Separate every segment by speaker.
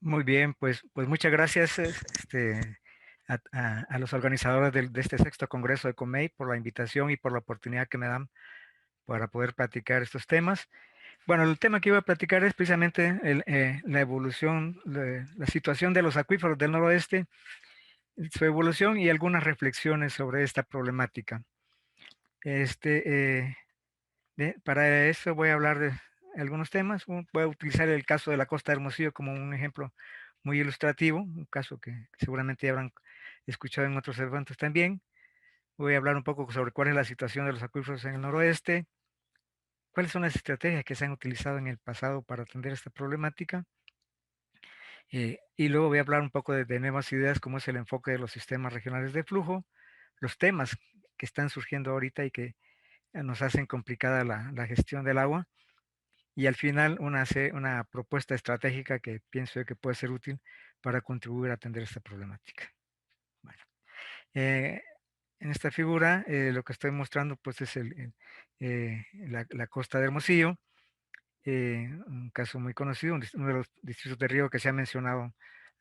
Speaker 1: Muy bien, pues muchas gracias a los organizadores de este sexto congreso de COMEI por la invitación y por la oportunidad que me dan para poder platicar estos temas. Bueno, el tema que iba a platicar es precisamente la evolución, la situación de los acuíferos del noroeste, su evolución y algunas reflexiones sobre esta problemática. Este, eh, para eso voy a hablar de algunos temas. Voy a utilizar el caso de la Costa de Hermosillo como un ejemplo muy ilustrativo, un caso que seguramente ya habrán escuchado en otros eventos también. Voy a hablar un poco sobre cuál es la situación de los acuíferos en el noroeste, cuáles son las estrategias que se han utilizado en el pasado para atender esta problemática. Y luego voy a hablar un poco de nuevas ideas, como es el enfoque de los sistemas regionales de flujo, los temas que están surgiendo ahorita y que nos hacen complicada la gestión del agua. Y al final una propuesta estratégica que pienso yo que puede ser útil para contribuir a atender esta problemática. Bueno, eh, en esta figura lo que estoy mostrando pues es la costa de Hermosillo, un caso muy conocido, uno de los distritos de riego que se ha mencionado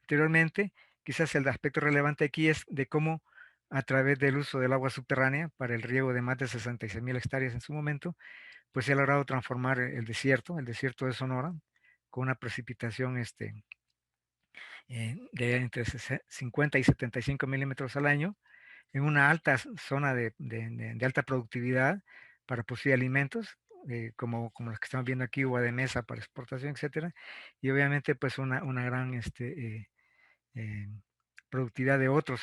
Speaker 1: anteriormente. Quizás el aspecto relevante aquí es de cómo a través del uso del agua subterránea para el riego de más de 66,000 hectáreas en su momento, pues se ha logrado transformar el desierto de Sonora, con una precipitación de entre 50 y 75 milímetros al año, en una alta zona de alta productividad para producir alimentos, como los que estamos viendo aquí, uva de mesa para exportación, etcétera, y obviamente pues una gran eh, productividad de otros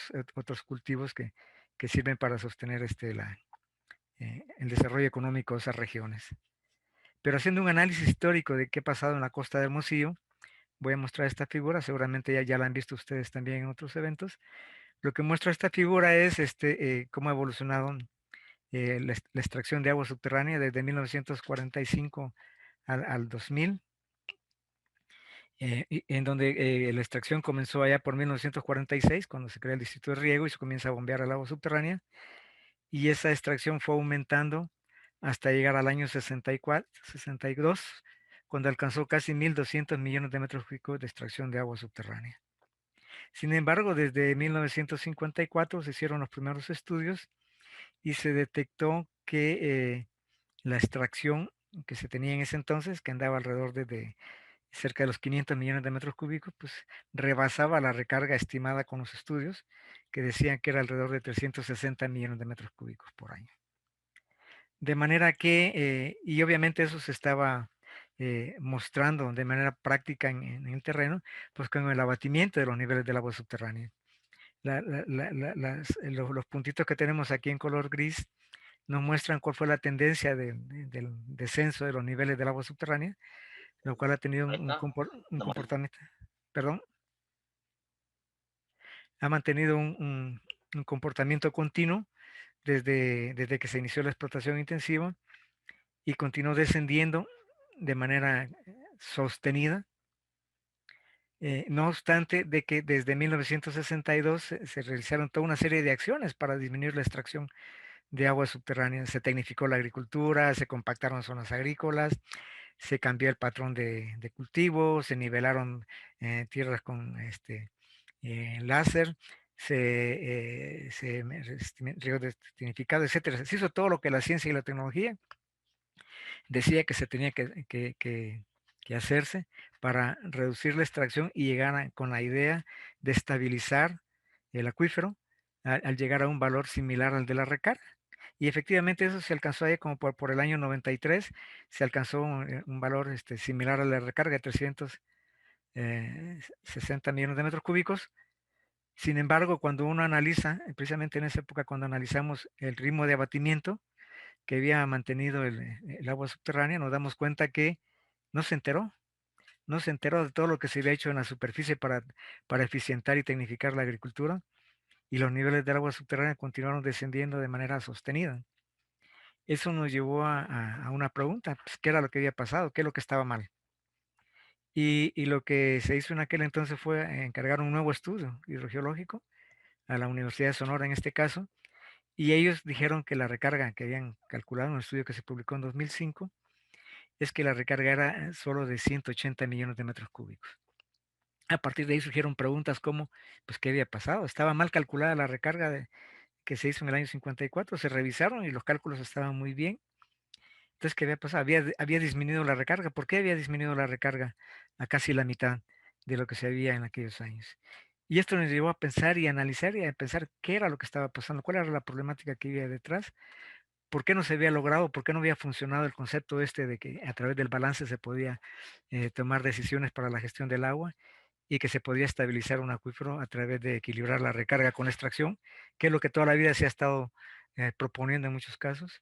Speaker 1: cultivos que sirven para sostener el desarrollo económico de esas regiones. Pero haciendo un análisis histórico de qué ha pasado en la costa de Hermosillo, voy a mostrar esta figura, seguramente ya la han visto ustedes también en otros eventos. Lo que muestra esta figura es cómo ha evolucionado la extracción de agua subterránea desde 1945 al 2000, en donde la extracción comenzó allá por 1946, cuando se crea el distrito de riego y se comienza a bombear el agua subterránea, y esa extracción fue aumentando hasta llegar al año 64, 62, cuando alcanzó casi 1.200 millones de metros cúbicos de extracción de agua subterránea. Sin embargo, desde 1954 se hicieron los primeros estudios y se detectó que la extracción que se tenía en ese entonces, que andaba alrededor de cerca de los 500 millones de metros cúbicos, pues rebasaba la recarga estimada con los estudios, que decían que era alrededor de 360 millones de metros cúbicos por año. De manera que, y obviamente eso se estaba mostrando de manera práctica en el terreno, pues con el abatimiento de los niveles del agua subterránea. Los puntitos que tenemos aquí en color gris nos muestran cuál fue la tendencia del descenso de los niveles del agua subterránea, lo cual ha tenido un comportamiento, perdón, ha mantenido un comportamiento continuo desde que se inició la explotación intensiva y continuó descendiendo de manera sostenida. No obstante de que desde 1962 se realizaron toda una serie de acciones para disminuir la extracción de agua subterránea. Se tecnificó la agricultura, se compactaron zonas agrícolas, se cambió el patrón de cultivo, se nivelaron tierras con láser, riego destinificado, etcétera. Se hizo todo lo que la ciencia y la tecnología decía que se tenía que hacerse para reducir la extracción y llegar con la idea de estabilizar el acuífero al llegar a un valor similar al de la recarga. Y efectivamente eso se alcanzó ahí como por el año 93, se alcanzó un valor similar a la recarga de 360 millones de metros cúbicos. Sin embargo, cuando uno analiza, precisamente en esa época cuando analizamos el ritmo de abatimiento que había mantenido el agua subterránea, nos damos cuenta que no se enteró, no se enteró de todo lo que se había hecho en la superficie para eficientar y tecnificar la agricultura, y los niveles del agua subterránea continuaron descendiendo de manera sostenida. Eso nos llevó a una pregunta, pues, ¿qué era lo que había pasado? ¿Qué es lo que estaba mal? Y lo que se hizo en aquel entonces fue encargar un nuevo estudio hidrogeológico a la Universidad de Sonora en este caso, y ellos dijeron que la recarga que habían calculado en un estudio que se publicó en 2005 es que la recarga era solo de 180 millones de metros cúbicos. A partir de ahí surgieron preguntas como, pues, ¿qué había pasado? Estaba mal calculada la recarga que se hizo en el año 54, se revisaron y los cálculos estaban muy bien. Entonces, ¿qué había pasado? Había disminuido la recarga. ¿Por qué había disminuido la recarga a casi la mitad de lo que se había en aquellos años? Y esto nos llevó a pensar y analizar y a pensar qué era lo que estaba pasando, cuál era la problemática que había detrás, por qué no se había logrado, por qué no había funcionado el concepto este de que a través del balance se podía tomar decisiones para la gestión del agua y que se podía estabilizar un acuífero a través de equilibrar la recarga con la extracción, que es lo que toda la vida se ha estado proponiendo en muchos casos.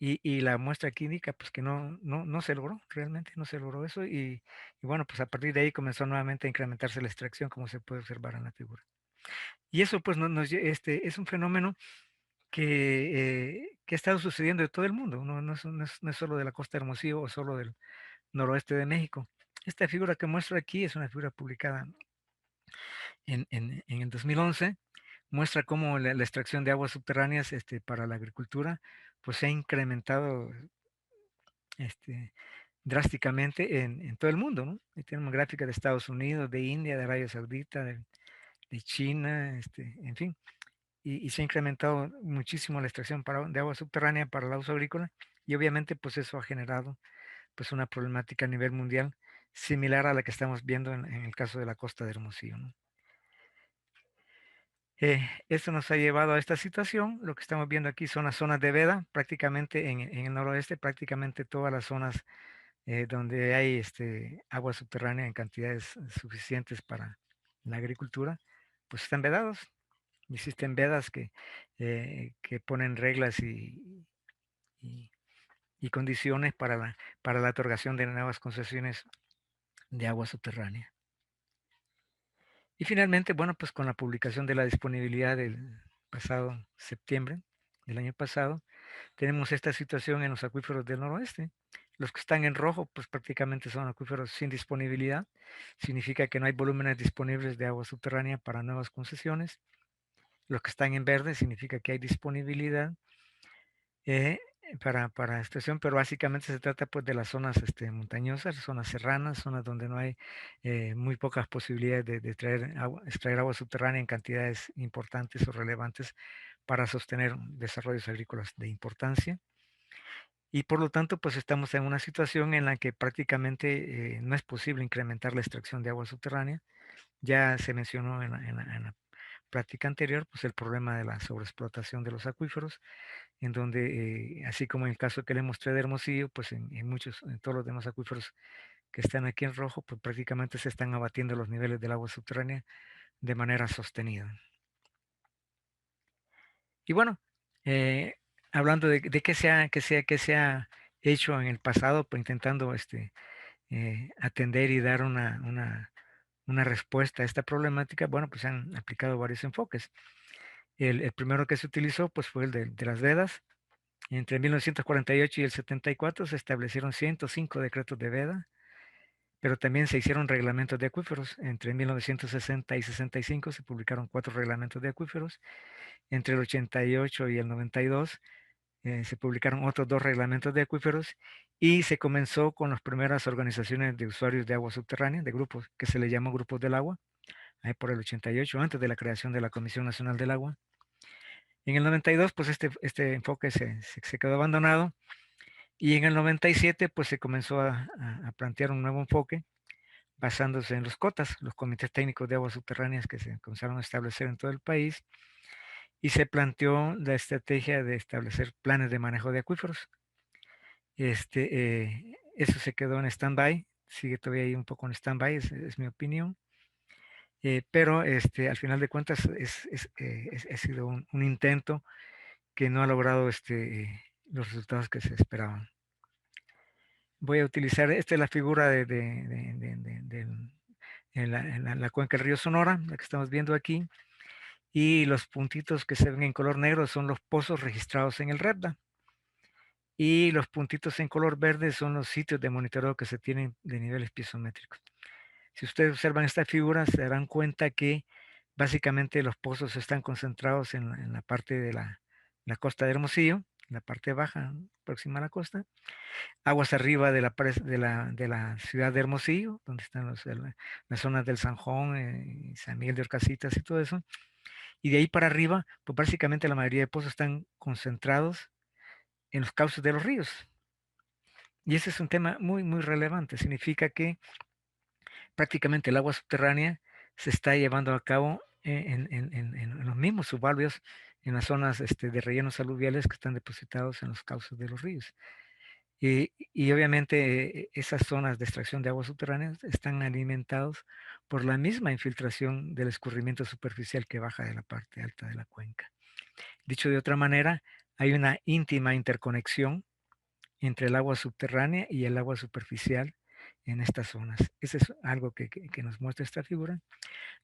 Speaker 1: Y la muestra aquí indica pues que no se logró, realmente no se logró eso y bueno, pues a partir de ahí comenzó nuevamente a incrementarse la extracción como se puede observar en la figura. Y eso pues es un fenómeno que ha estado sucediendo en todo el mundo, no es solo de la costa de Hermosillo o solo del noroeste de México. Esta figura que muestro aquí es una figura publicada en el 2011, muestra cómo la extracción de aguas subterráneas para la agricultura pues se ha incrementado este, drásticamente en todo el mundo, ¿no? Ahí tenemos gráficas de Estados Unidos, de India, de Arabia Saudita, de China, en fin, y se ha incrementado muchísimo la extracción de agua subterránea para el uso agrícola y obviamente pues eso ha generado pues una problemática a nivel mundial similar a la que estamos viendo en el caso de la costa de Hermosillo, ¿no? Esto nos ha llevado a esta situación. Lo que estamos viendo aquí son las zonas de veda, prácticamente en el noroeste, prácticamente todas las zonas donde hay agua subterránea en cantidades suficientes para la agricultura, pues están vedados. Existen vedas que ponen reglas y- y condiciones para la otorgación de nuevas concesiones de agua subterránea. Y finalmente, bueno, pues con la publicación de la disponibilidad del pasado septiembre del año pasado, tenemos esta situación en los acuíferos del noroeste. Los que están en rojo, pues prácticamente son acuíferos sin disponibilidad. Significa que no hay volúmenes disponibles de agua subterránea para nuevas concesiones. Los que están en verde significa que hay disponibilidad eh, para extracción, pero básicamente se trata pues de las zonas montañosas, zonas serranas, zonas donde no hay muy pocas posibilidades de extraer agua subterránea en cantidades importantes o relevantes para sostener desarrollos agrícolas de importancia. Y por lo tanto, pues estamos en una situación en la que prácticamente no es posible incrementar la extracción de agua subterránea. Ya se mencionó en la práctica anterior, pues el problema de la sobreexplotación de los acuíferos, en donde, así como en el caso que le mostré de Hermosillo, pues en todos los demás acuíferos que están aquí en rojo, pues prácticamente se están abatiendo los niveles del agua subterránea de manera sostenida. Y bueno, eh, hablando de qué se ha hecho en el pasado, pues intentando atender y dar una respuesta a esta problemática, bueno, pues se han aplicado varios enfoques. El primero que se utilizó pues fue el de las vedas. Entre 1948 y el 74 se establecieron 105 decretos de veda, pero también se hicieron reglamentos de acuíferos. Entre 1960 y 65 se publicaron 4 reglamentos de acuíferos. Entre el 88 y el 92 se publicaron otros 2 reglamentos de acuíferos y se comenzó con las primeras organizaciones de usuarios de agua subterránea, de grupos que se le llamó grupos del agua, ahí por el 88, antes de la creación de la Comisión Nacional del Agua. En el 92, pues este enfoque se quedó abandonado y en el 97, pues se comenzó a plantear un nuevo enfoque basándose en los COTAS, los comités técnicos de aguas subterráneas que se comenzaron a establecer en todo el país y se planteó la estrategia de establecer planes de manejo de acuíferos. Eso se quedó en stand-by, sigue todavía ahí un poco en stand-by, es mi opinión. Pero al final de cuentas ha sido un intento que no ha logrado los resultados que se esperaban. Voy a utilizar, esta es la figura en la cuenca del río Sonora, la que estamos viendo aquí, y los puntitos que se ven en color negro son los pozos registrados en el REPDA, y los puntitos en color verde son los sitios de monitoreo que se tienen de niveles piezométricos. Si ustedes observan esta figura, se darán cuenta que básicamente los pozos están concentrados en la parte de la costa de Hermosillo, la parte baja, próxima a la costa, aguas arriba de de la ciudad de Hermosillo, donde están las zonas del Sanjón, San Miguel de Orcasitas y todo eso, y de ahí para arriba, pues básicamente la mayoría de pozos están concentrados en los cauces de los ríos. Y ese es un tema muy, muy relevante. Significa que prácticamente el agua subterránea se está llevando a cabo en los mismos subalveos, en las zonas de rellenos aluviales que están depositados en los cauces de los ríos. Y obviamente esas zonas de extracción de aguas subterráneas están alimentados por la misma infiltración del escurrimiento superficial que baja de la parte alta de la cuenca. Dicho de otra manera, hay una íntima interconexión entre el agua subterránea y el agua superficial en estas zonas. Eso es algo que nos muestra esta figura.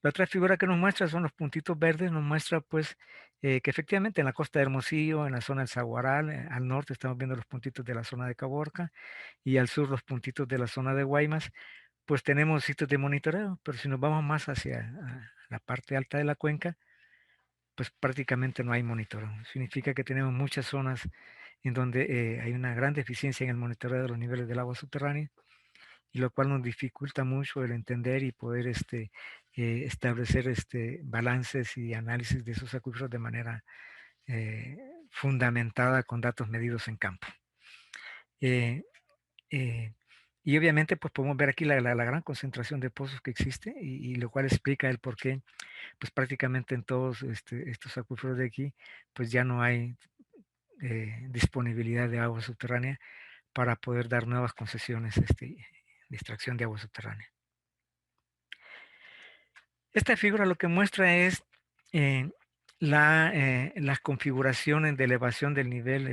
Speaker 1: La otra figura que nos muestra son los puntitos verdes, nos muestra pues que efectivamente en la costa de Hermosillo, en la zona del Zaguaral, al norte estamos viendo los puntitos de la zona de Caborca y al sur los puntitos de la zona de Guaymas, pues tenemos sitios de monitoreo, pero si nos vamos más hacia la parte alta de la cuenca, pues prácticamente no hay monitoreo. Significa que tenemos muchas zonas en donde hay una gran deficiencia en el monitoreo de los niveles del agua subterránea, y lo cual nos dificulta mucho el entender y poder establecer balances y análisis de esos acuíferos de manera eh, fundamentada con datos medidos en campo. Eh, eh, y obviamente pues podemos ver aquí la gran concentración de pozos que existe y lo cual explica el por qué pues prácticamente en todos estos acuíferos de aquí pues ya no hay disponibilidad de agua subterránea para poder dar nuevas concesiones de extracción de agua subterránea. Esta figura lo que muestra es eh, las configuraciones de elevación del nivel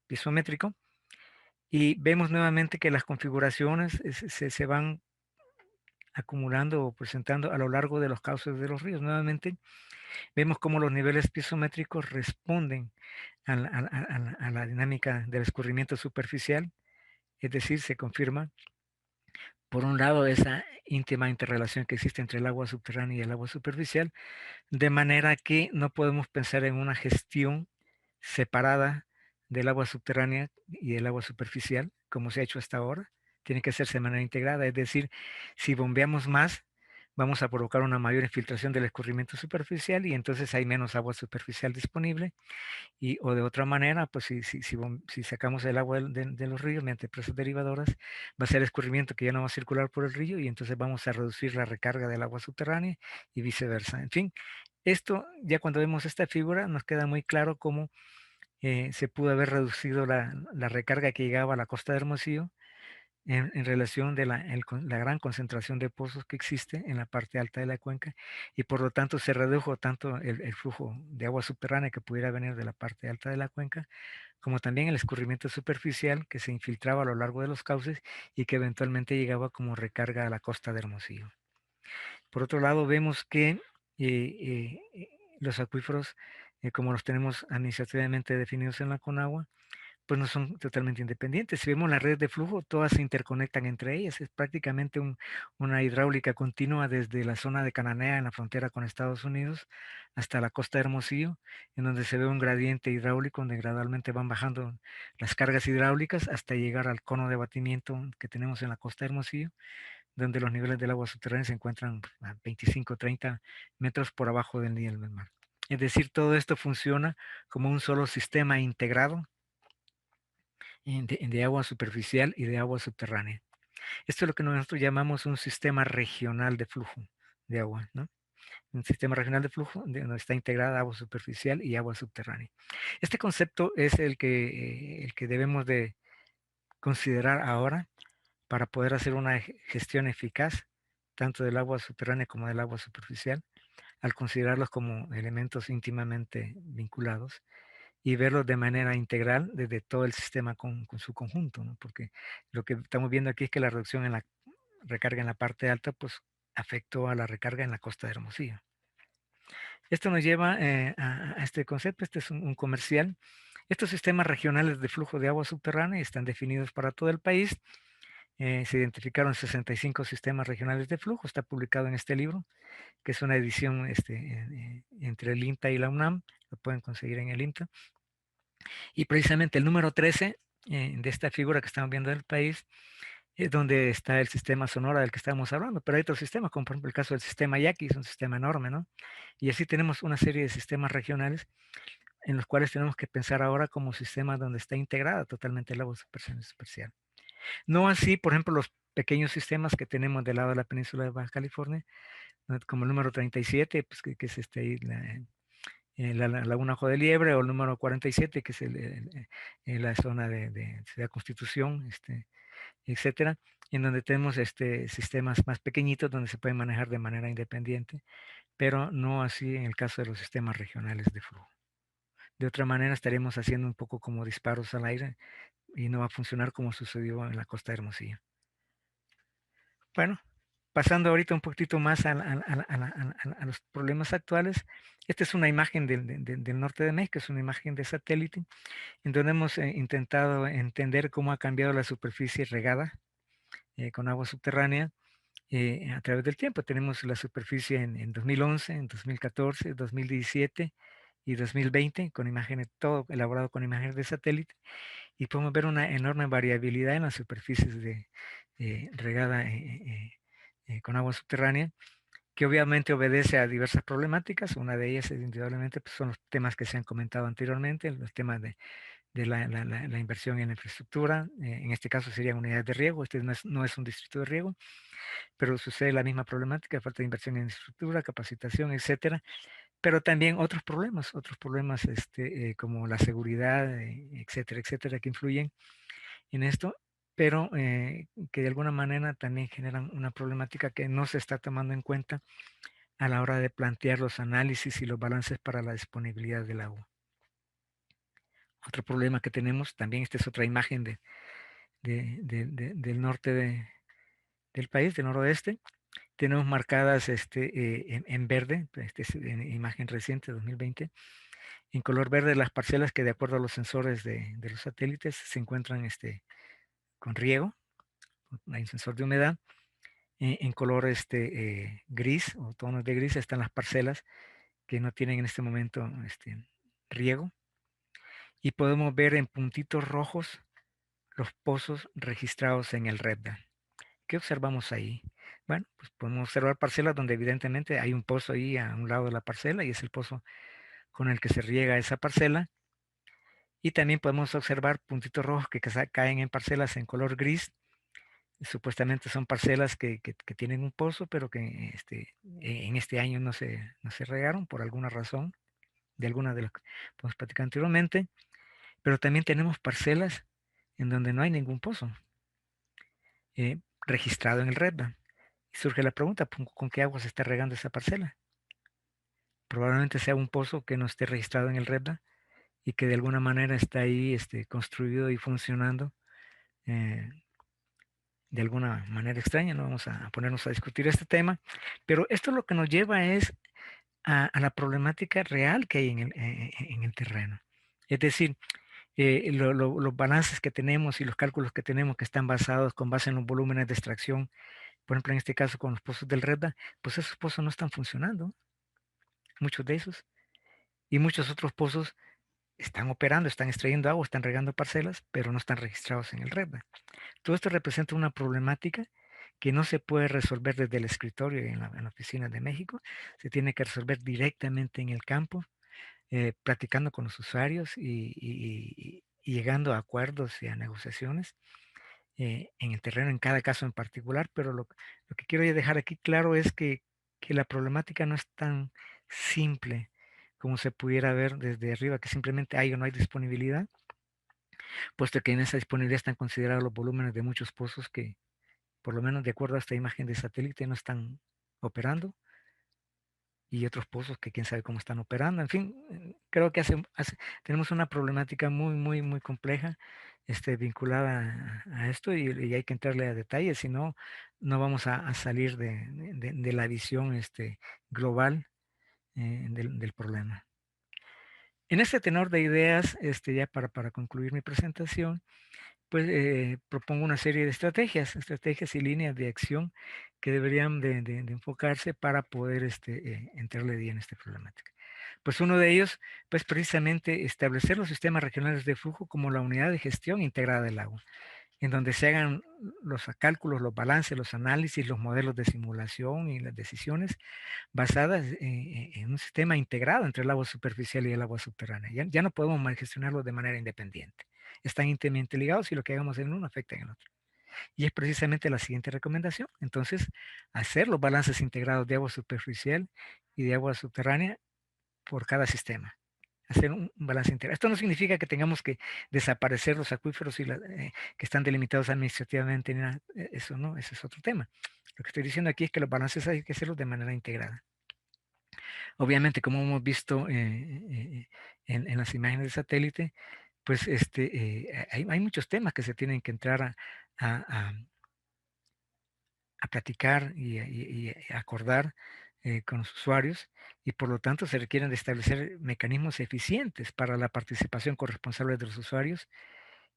Speaker 1: pisométrico, y vemos nuevamente que las configuraciones se van acumulando o presentando a lo largo de los cauces de los ríos. Nuevamente vemos cómo los niveles pisométricos responden a la dinámica del escurrimiento superficial, es decir, se confirma por un lado esa íntima interrelación que existe entre el agua subterránea y el agua superficial, de manera que no podemos pensar en una gestión separada del agua subterránea y del agua superficial, como se ha hecho hasta ahora. Tiene que hacerse de manera integrada, es decir, si bombeamos más, vamos a provocar una mayor infiltración del escurrimiento superficial y entonces hay menos agua superficial disponible. O de otra manera, pues si sacamos el agua de los ríos mediante presas derivadoras, va a ser escurrimiento que ya no va a circular por el río y entonces vamos a reducir la recarga del agua subterránea y viceversa. En fin, esto ya cuando vemos esta figura nos queda muy claro cómo se pudo haber reducido la recarga que llegaba a la costa de Hermosillo en relación de la gran concentración de pozos que existe en la parte alta de la cuenca, y por lo tanto se redujo tanto el flujo de agua subterránea que pudiera venir de la parte alta de la cuenca, como también el escurrimiento superficial que se infiltraba a lo largo de los cauces y que eventualmente llegaba como recarga a la costa de Hermosillo. Por otro lado, vemos que los acuíferos, como los tenemos administrativamente definidos en la Conagua, pues no son totalmente independientes. Si vemos la red de flujo, todas se interconectan entre ellas. Es prácticamente una hidráulica continua desde la zona de Cananea en la frontera con Estados Unidos hasta la costa de Hermosillo, en donde se ve un gradiente hidráulico donde gradualmente van bajando las cargas hidráulicas hasta llegar al cono de abatimiento que tenemos en la costa de Hermosillo, donde los niveles del agua subterránea se encuentran a 25 30 metros por abajo del nivel del mar. Es decir, todo esto funciona como un solo sistema integrado de agua superficial y de agua subterránea. Esto es lo que nosotros llamamos un sistema regional de flujo de agua, ¿no? Un sistema regional de flujo donde está integrada agua superficial y agua subterránea. Este concepto es el que debemos de considerar ahora para poder hacer una gestión eficaz tanto del agua subterránea como del agua superficial, al considerarlos como elementos íntimamente vinculados y verlos de manera integral desde todo el sistema con su conjunto, ¿no? Porque lo que estamos viendo aquí es que la reducción en la recarga en la parte alta, pues afectó a la recarga en la costa de Hermosillo. Esto nos lleva a este concepto, este es un comercial. Estos sistemas regionales de flujo de agua subterránea están definidos para todo el país. Se identificaron 65 sistemas regionales de flujo, está publicado en este libro, que es una edición entre el INTA y la UNAM, lo pueden conseguir en el INTA. Y precisamente el número 13 de esta figura que estamos viendo del país es donde está el sistema Sonora del que estamos hablando, pero hay otros sistemas, como por ejemplo el caso del sistema Yaqui, es un sistema enorme, ¿no? Y así tenemos una serie de sistemas regionales en los cuales tenemos que pensar ahora como sistemas donde está integrada totalmente el agua superficial. No así, por ejemplo, los pequeños sistemas que tenemos del lado de la península de Baja California, ¿no? Como el número 37, pues, que es la Laguna Ojo de Liebre, o el número 47, que es la zona de Ciudad Constitución, etcétera, en donde tenemos sistemas más pequeñitos donde se pueden manejar de manera independiente, pero no así en el caso de los sistemas regionales de flujo. De otra manera estaríamos haciendo un poco como disparos al aire y no va a funcionar como sucedió en la costa de Hermosillo. Bueno, pasando ahorita un poquitito más a los problemas actuales, esta es una imagen del norte de México, es una imagen de satélite, en donde hemos intentado entender cómo ha cambiado la superficie regada con agua subterránea a través del tiempo. Tenemos la superficie en 2011, en 2014, 2017 y 2020, con imágenes, todo elaborado con imágenes de satélite, y podemos ver una enorme variabilidad en las superficies regada con agua subterránea, que obviamente obedece a diversas problemáticas. Una de ellas, indudablemente, pues, son los temas que se han comentado anteriormente, los temas de la inversión en la infraestructura. En este caso serían unidades de riego. Este no es un distrito de riego, pero sucede la misma problemática, falta de inversión en infraestructura, capacitación, etcétera, pero también otros problemas como la seguridad, etcétera, etcétera, que influyen en esto, pero que de alguna manera también generan una problemática que no se está tomando en cuenta a la hora de plantear los análisis y los balances para la disponibilidad del agua. Otro problema que tenemos, también esta es otra imagen del norte del país, del noroeste. Tenemos marcadas en verde, esta es imagen reciente, 2020, en color verde las parcelas que de acuerdo a los sensores de los satélites se encuentran con riego, hay un sensor de humedad. En color gris o tonos de gris están las parcelas que no tienen en este momento riego. Y podemos ver en puntitos rojos los pozos registrados en el REDDA. ¿Qué observamos ahí? Bueno, pues podemos observar parcelas donde evidentemente hay un pozo ahí a un lado de la parcela y es el pozo con el que se riega esa parcela. Y también podemos observar puntitos rojos que caen en parcelas en color gris. Supuestamente son parcelas que tienen un pozo, pero que en este año no se regaron por alguna razón, de alguna de las que podemos platicar anteriormente. Pero también tenemos parcelas en donde no hay ningún pozo registrado en el REDBA. Y surge la pregunta, ¿con qué agua se está regando esa parcela? Probablemente sea un pozo que no esté registrado en el REDBA y que de alguna manera está ahí construido y funcionando eh, de alguna manera extraña. No vamos a ponernos a discutir este tema, pero esto lo que nos lleva es a la problemática real que hay en el terreno. Es decir, los balances que tenemos y los cálculos que tenemos que están basados con base en los volúmenes de extracción, por ejemplo, en este caso con los pozos del REDA, pues esos pozos no están funcionando, muchos de esos, y muchos otros pozos están operando, están extrayendo agua, están regando parcelas, pero no están registrados en el REDA. Todo esto representa una problemática que no se puede resolver desde el escritorio en la oficina de México, se tiene que resolver directamente en el campo, platicando con los usuarios y llegando a acuerdos y a negociaciones en el terreno, en cada caso en particular, pero lo que quiero dejar aquí claro es que la problemática no es tan simple como se pudiera ver desde arriba, que simplemente hay o no hay disponibilidad, puesto que en esa disponibilidad están considerados los volúmenes de muchos pozos que, por lo menos de acuerdo a esta imagen de satélite, no están operando, y otros pozos que quién sabe cómo están operando. En fin, creo que tenemos una problemática muy, muy, muy compleja vinculada a esto y hay que entrarle a detalles, si no, no vamos a salir de la visión global del problema. En este tenor de ideas, ya para concluir mi presentación, pues propongo una serie de estrategias y líneas de acción que deberían de enfocarse para poder entrarle bien a esta problemática. Pues uno de ellos, pues precisamente establecer los sistemas regionales de flujo como la unidad de gestión integrada del agua, en donde se hagan los cálculos, los balances, los análisis, los modelos de simulación y las decisiones basadas en un sistema integrado entre el agua superficial y el agua subterránea. Ya no podemos gestionarlos de manera independiente. Están íntimamente ligados y lo que hagamos en uno afecta en el otro. Y es precisamente la siguiente recomendación. Entonces, hacer los balances integrados de agua superficial y de agua subterránea por cada sistema. Hacer un balance integral. Esto no significa que tengamos que desaparecer los acuíferos que están delimitados administrativamente. Eso no, ese es otro tema. Lo que estoy diciendo aquí es que los balances hay que hacerlos de manera integrada. Obviamente, como hemos visto en las imágenes de satélite, pues hay muchos temas que se tienen que entrar a, a platicar y acordar con los usuarios y por lo tanto se requieren de establecer mecanismos eficientes para la participación corresponsable de los usuarios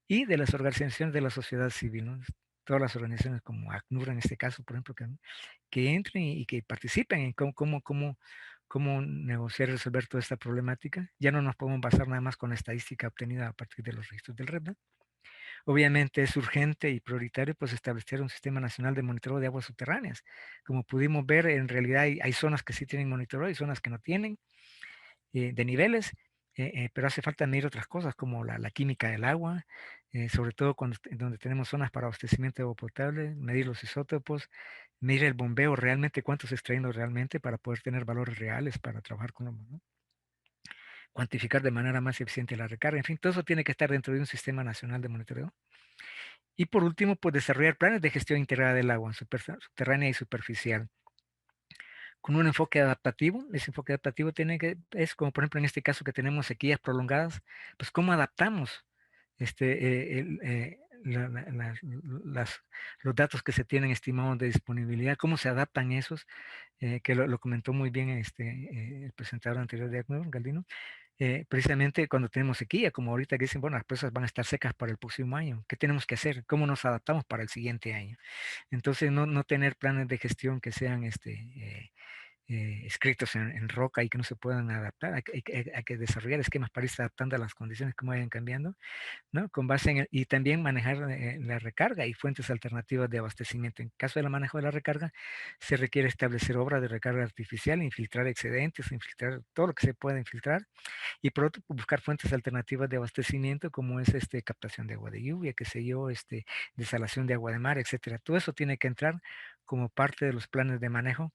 Speaker 1: y de las organizaciones de la sociedad civil, ¿no? Todas las organizaciones como ACNUR en este caso, por ejemplo, que entren y que participen en cómo negociar y resolver toda esta problemática. Ya no nos podemos basar nada más con la estadística obtenida a partir de los registros del REP, ¿no? Obviamente es urgente y prioritario pues establecer un sistema nacional de monitoreo de aguas subterráneas. Como pudimos ver, en realidad hay zonas que sí tienen monitoreo y zonas que no tienen de niveles, pero hace falta medir otras cosas como la química del agua, sobre todo donde tenemos zonas para abastecimiento de agua potable, medir los isótopos, medir el bombeo realmente, cuántos extrayendo realmente para poder tener valores reales para trabajar con los, ¿no? Cuantificar de manera más eficiente la recarga. En fin, todo eso tiene que estar dentro de un sistema nacional de monitoreo. Y por último, pues desarrollar planes de gestión integrada del agua subterránea y superficial con un enfoque adaptativo. Ese enfoque adaptativo es como por ejemplo en este caso que tenemos sequías prolongadas, pues cómo adaptamos los datos que se tienen estimados de disponibilidad, cómo se adaptan esos, que lo comentó muy bien el presentador anterior de ACNUR, Galdino, precisamente cuando tenemos sequía, como ahorita que dicen, bueno, las presas van a estar secas para el próximo año, ¿qué tenemos que hacer? ¿Cómo nos adaptamos para el siguiente año? Entonces, no tener planes de gestión que sean escritos en roca y que no se puedan adaptar, hay que desarrollar esquemas para irse adaptando a las condiciones como vayan cambiando, ¿no? Con base y también manejar la recarga y fuentes alternativas de abastecimiento. En caso del manejo de la recarga, se requiere establecer obras de recarga artificial, infiltrar excedentes, infiltrar todo lo que se pueda infiltrar y por otro, buscar fuentes alternativas de abastecimiento como es captación de agua de lluvia, qué sé yo, desalación de agua de mar, etcétera. Todo eso tiene que entrar como parte de los planes de manejo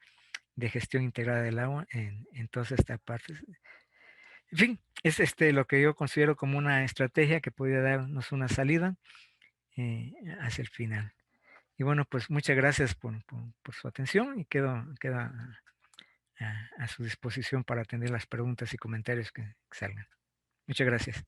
Speaker 1: de gestión integrada del agua en todas estas partes. En fin, es lo que yo considero como una estrategia que podría darnos una salida hacia el final. Y bueno, pues muchas gracias por su atención y queda a su disposición para atender las preguntas y comentarios que salgan. Muchas gracias.